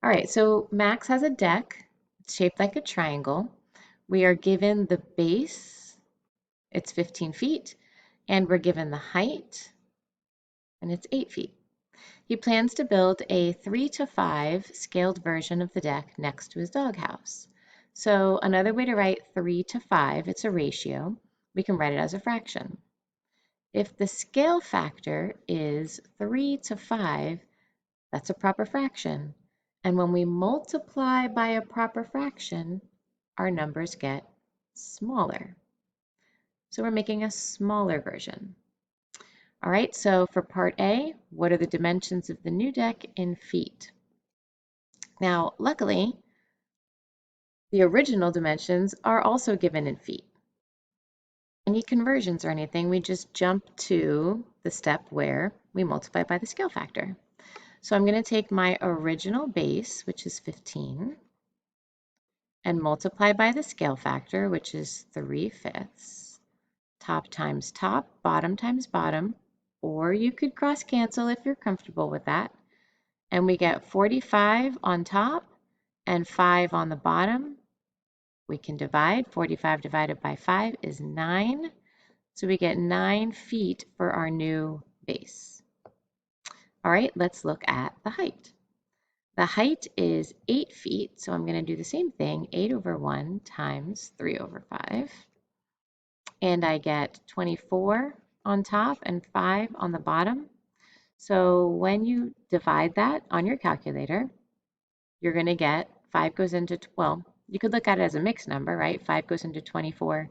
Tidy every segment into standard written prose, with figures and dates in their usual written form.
All right, so Max has a deck. It's shaped like a triangle. We are given the base, it's 15 feet, and we're given the height, and it's 8 feet. He plans to build a 3 to 5 scaled version of the deck next to his doghouse. So another way to write 3 to 5, it's a ratio. We can write it as a fraction. If the scale factor is 3 to 5, that's a proper fraction. And when we multiply by a proper fraction, our numbers get smaller. So we're making a smaller version. All right, so for part A, what are the dimensions of the new deck in feet? Now, luckily, the original dimensions are also given in feet. Any conversions or anything, we just jump to the step where we multiply by the scale factor. So I'm going to take my original base, which is 15, and multiply by the scale factor, which is 3/5. Top times top, bottom times bottom, or you could cross cancel if you're comfortable with that. And we get 45 on top and 5 on the bottom. We can divide. 45 divided by 5 is 9. So we get 9 feet for our new base. All right, let's look at the height. The height is 8 feet, so I'm going to do the same thing, 8 over 1 times 3 over 5. And I get 24 on top and 5 on the bottom. So when you divide that on your calculator, you're going to get 5 goes into, well, you could look at it as a mixed number, right? 5 goes into 24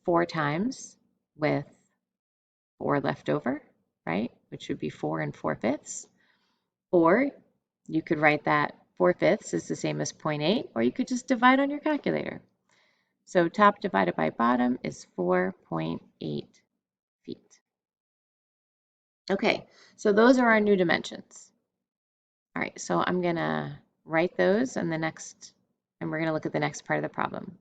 4 times with 4 left over, right? Which would be 4 and 4/5. Or you could write that 4/5 is the same as 0.8, or you could just divide on your calculator. So top divided by bottom is 4.8 feet. Okay, so those are our new dimensions. All right, so I'm gonna write those and we're gonna look at the next part of the problem.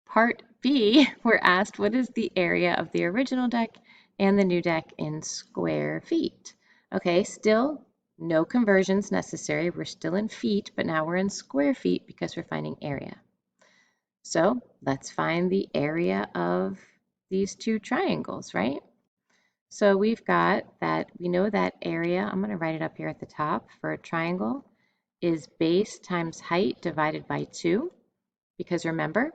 Part B, we're asked what is the area of the original deck and the new deck in square feet? Okay, still no conversions necessary. We're still in feet, but now we're in square feet because we're finding area. So let's find the area of these two triangles, right? So we've got that, we know that area, I'm going to write it up here at the top, for a triangle is base times height divided by 2, because remember,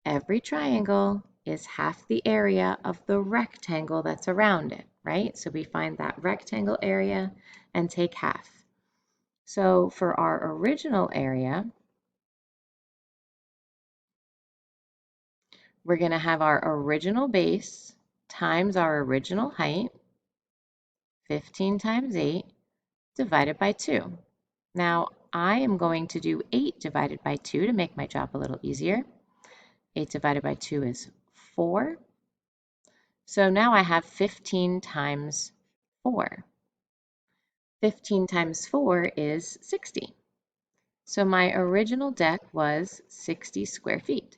every triangle is half the area of the rectangle that's around it, right? So we find that rectangle area and take half. So for our original area, we're going to have our original base times our original height, 15 times 8, divided by 2. Now, I am going to do 8 divided by 2 to make my job a little easier. 8 divided by 2 is 4. So now I have 15 times 4. 15 times 4 is 60. So my original deck was 60 square feet.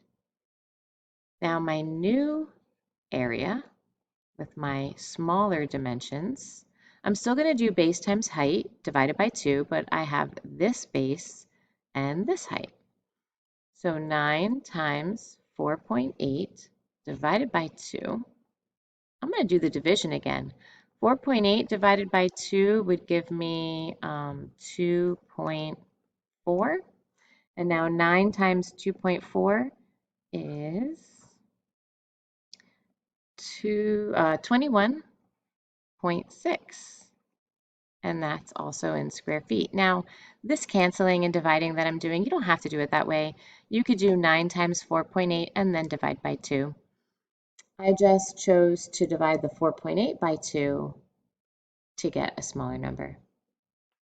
Now my new area with my smaller dimensions, I'm still going to do base times height divided by 2, but I have this base and this height. So 9 times 4.8 divided by 2. I'm going to do the division again. 4.8 divided by 2 would give me 2.4. And now 9 times 2.4 is 21.6. And that's also in square feet. Now, this canceling and dividing that I'm doing, you don't have to do it that way. You could do 9 times 4.8 and then divide by 2. I just chose to divide the 4.8 by 2 to get a smaller number.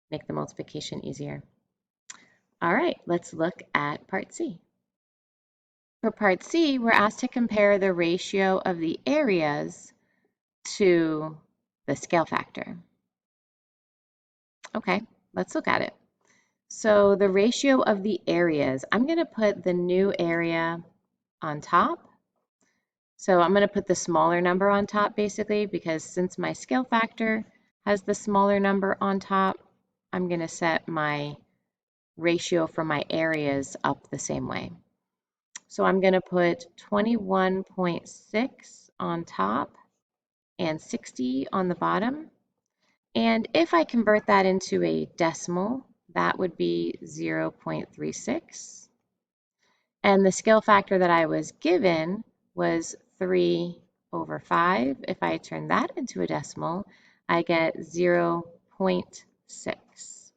Make the multiplication easier. All right, let's look at part C. For part C, we're asked to compare the ratio of the areas to the scale factor. Okay, let's look at it. So the ratio of the areas, I'm going to put the new area on top. So I'm going to put the smaller number on top basically because since my scale factor has the smaller number on top, I'm going to set my ratio for my areas up the same way. So I'm going to put 21.6 on top and 60 on the bottom. And if I convert that into a decimal, that would be 0.36. And the scale factor that I was given was 3/5. If I turn that into a decimal, I get 0.6.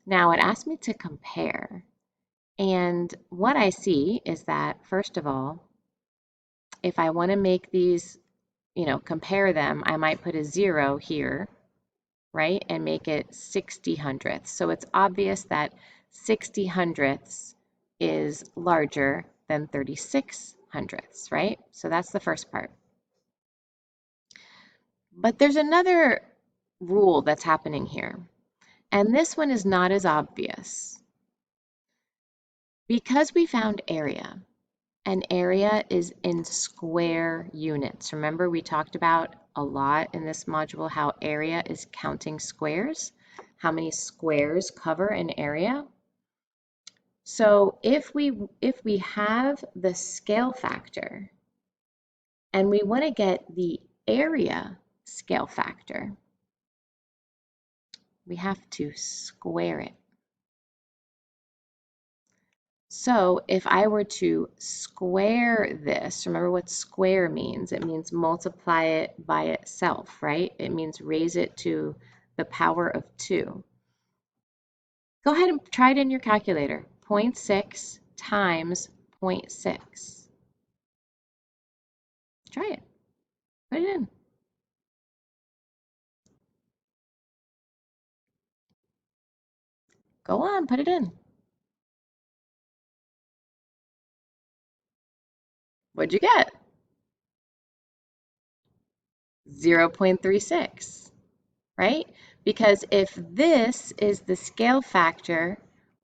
Now it asked me to compare. And what I see is that, first of all, if I want to make these, compare them, I might put a 0 here, right, and make it 60 hundredths. So it's obvious that 60 hundredths is larger than 36 hundredths, right? So that's the first part. But there's another rule that's happening here, and this one is not as obvious. Because we found area, and area is in square units. Remember, we talked about a lot in this module how area is counting squares, how many squares cover an area. So if we have the scale factor and we want to get the area scale factor, we have to square it. So if I were to square this, remember what square means? It means multiply it by itself, right? It means raise it to the power of 2. Go ahead and try it in your calculator. 0.6 times 0.6. Try it. Put it in. Go on, put it in. What'd you get? 0.36, right? Because if this is the scale factor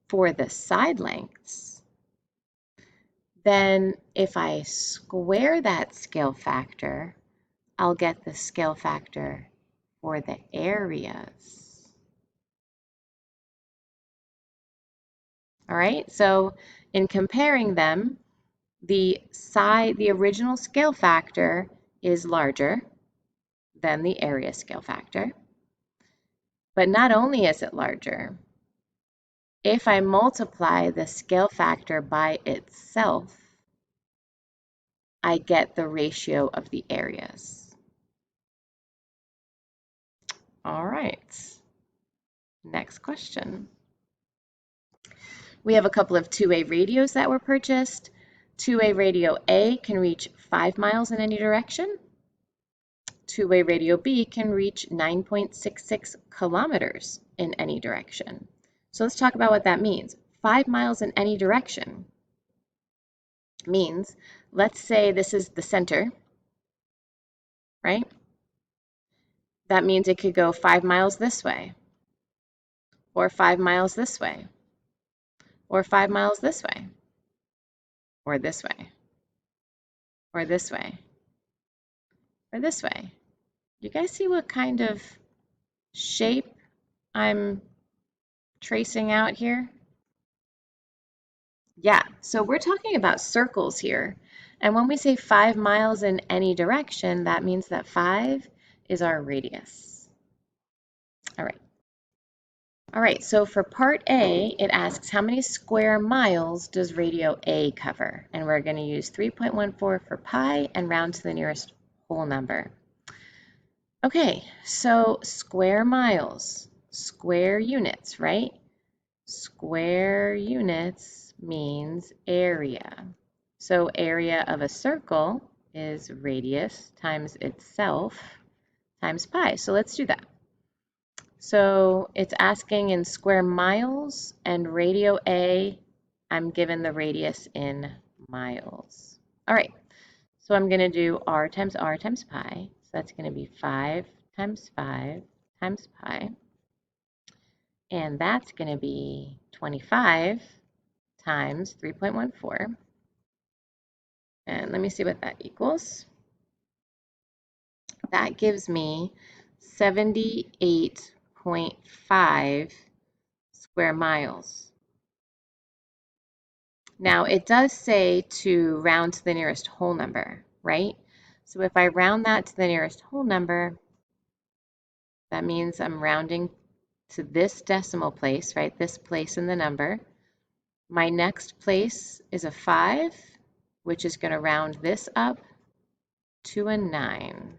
for the side lengths, then if I square that scale factor, I'll get the scale factor for the areas. All right, so in comparing them, the original scale factor is larger than the area scale factor. But not only is it larger, if I multiply the scale factor by itself, I get the ratio of the areas. All right, next question. We have a couple of two-way radios that were purchased. Two-way radio A can reach 5 miles in any direction. Two-way radio B can reach 9.66 kilometers in any direction. So let's talk about what that means. 5 miles in any direction means, let's say this is the center, right? That means it could go 5 miles this way, or 5 miles this way, or 5 miles this way, or this way, or this way, or this way. You guys see what kind of shape I'm tracing out here? Yeah, so we're talking about circles here. And when we say 5 miles in any direction, that means that 5 is our radius. All right. All right, so for part A, it asks how many square miles does radio A cover? And we're going to use 3.14 for pi and round to the nearest whole number. Okay, so square miles, square units, right? Square units means area. So area of a circle is radius times itself times pi. So let's do that. So it's asking in square miles, and radio A, I'm given the radius in miles. All right, so I'm going to do r times pi. So that's going to be 5 times 5 times pi. And that's going to be 25 times 3.14. And let me see what that equals. That gives me 78.5 square miles. Now, it does say to round to the nearest whole number, right? So if I round that to the nearest whole number, that means I'm rounding to this decimal place, right? This place in the number. My next place is a 5, which is going to round this up to a 9.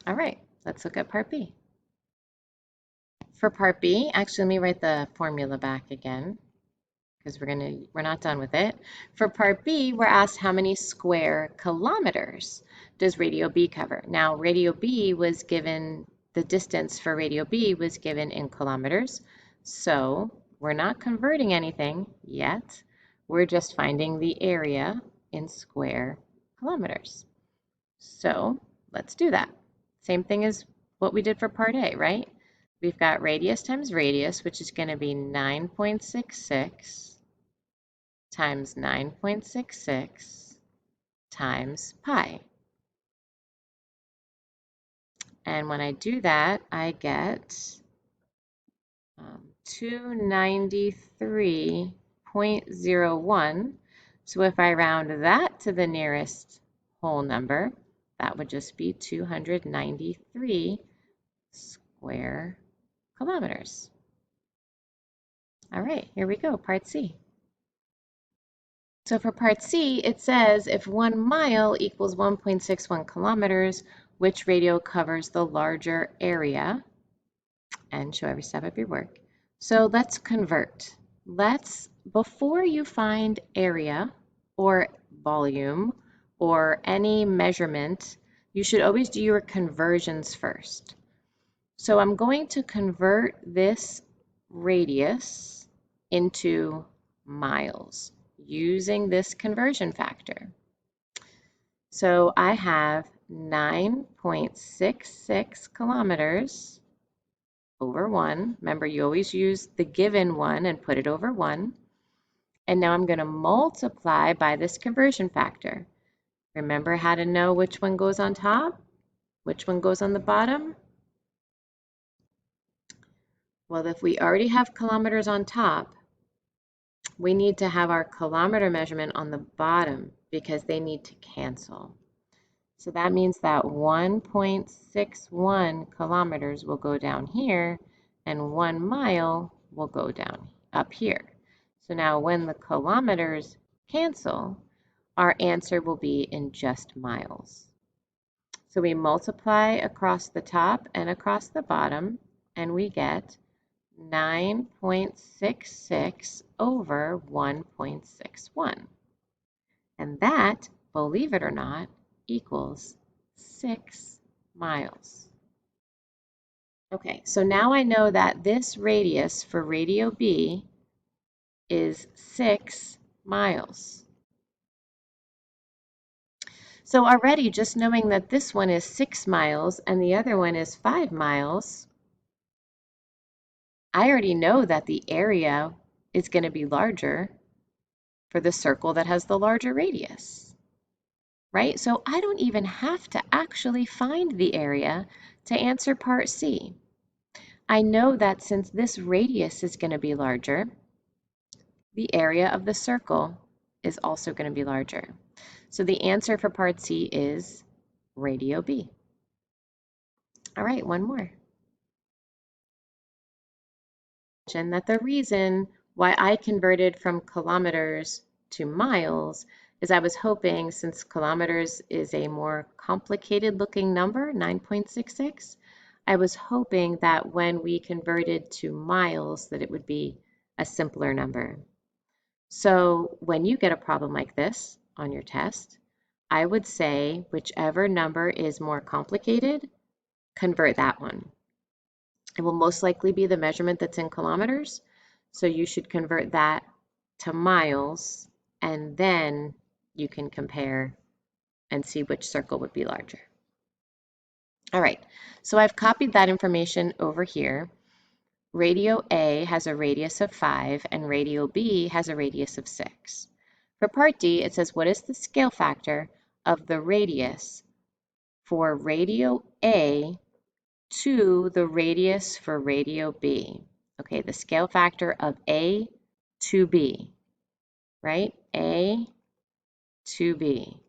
All right, let's look at part B. For part B, actually, let me write the formula back again because we're not done with it. For part B, we're asked how many square kilometers does radio B cover? Now, radio B was given, the distance for radio B was given in kilometers, so we're not converting anything yet. We're just finding the area in square kilometers. So let's do that. Same thing as what we did for part A, right? We've got radius times radius, which is going to be 9.66 times 9.66 times pi. And when I do that, I get 293.01. So if I round that to the nearest whole number, that would just be 293 square kilometers. All right, here we go, part C. So for part C, it says if 1 mile equals 1.61 kilometers, which radio covers the larger area? And show every step of your work. So let's convert. Before you find area or volume or any measurement, you should always do your conversions first. So I'm going to convert this radius into miles using this conversion factor. So I have 9.66 kilometers over 1. Remember, you always use the given one and put it over 1. And now I'm going to multiply by this conversion factor. Remember how to know which one goes on top, which one goes on the bottom? Well, if we already have kilometers on top, we need to have our kilometer measurement on the bottom because they need to cancel. So that means that 1.61 kilometers will go down here and 1 mile will go down up here. So now when the kilometers cancel, our answer will be in just miles. So we multiply across the top and across the bottom, and we get 9.66 over 1.61. And that, believe it or not, equals 6 miles. Okay, so now I know that this radius for radio B is 6 miles. So already just knowing that this one is 6 miles and the other one is 5 miles, I already know that the area is going to be larger for the circle that has the larger radius, right? So I don't even have to actually find the area to answer part C. I know that since this radius is going to be larger, the area of the circle is also going to be larger. So the answer for part C is radio B. All right, one more. That the reason why I converted from kilometers to miles is I was hoping, since kilometers is a more complicated looking number, 9.66, I was hoping that when we converted to miles that it would be a simpler number. So when you get a problem like this on your test, I would say whichever number is more complicated, convert that one. It will most likely be the measurement that's in kilometers, so you should convert that to miles, and then you can compare and see which circle would be larger. All right, so I've copied that information over here. Radio A has a radius of 5 and radio B has a radius of 6. For part D, it says what is the scale factor of the radius for radio A to the radius for radio B. Okay, the scale factor of A to B, right? A to B.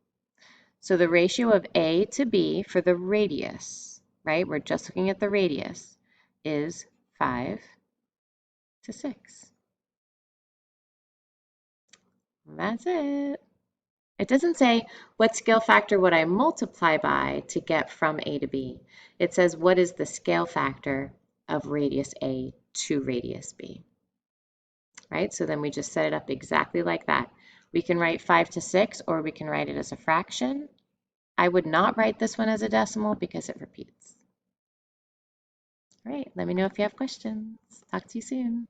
So the ratio of A to B for the radius, right? We're just looking at the radius, is 5 to 6. And that's it. It doesn't say what scale factor would I multiply by to get from A to B. It says what is the scale factor of radius A to radius B, right? So then we just set it up exactly like that. We can write 5 to 6 or we can write it as a fraction. I would not write this one as a decimal because it repeats. All right, let me know if you have questions. Talk to you soon.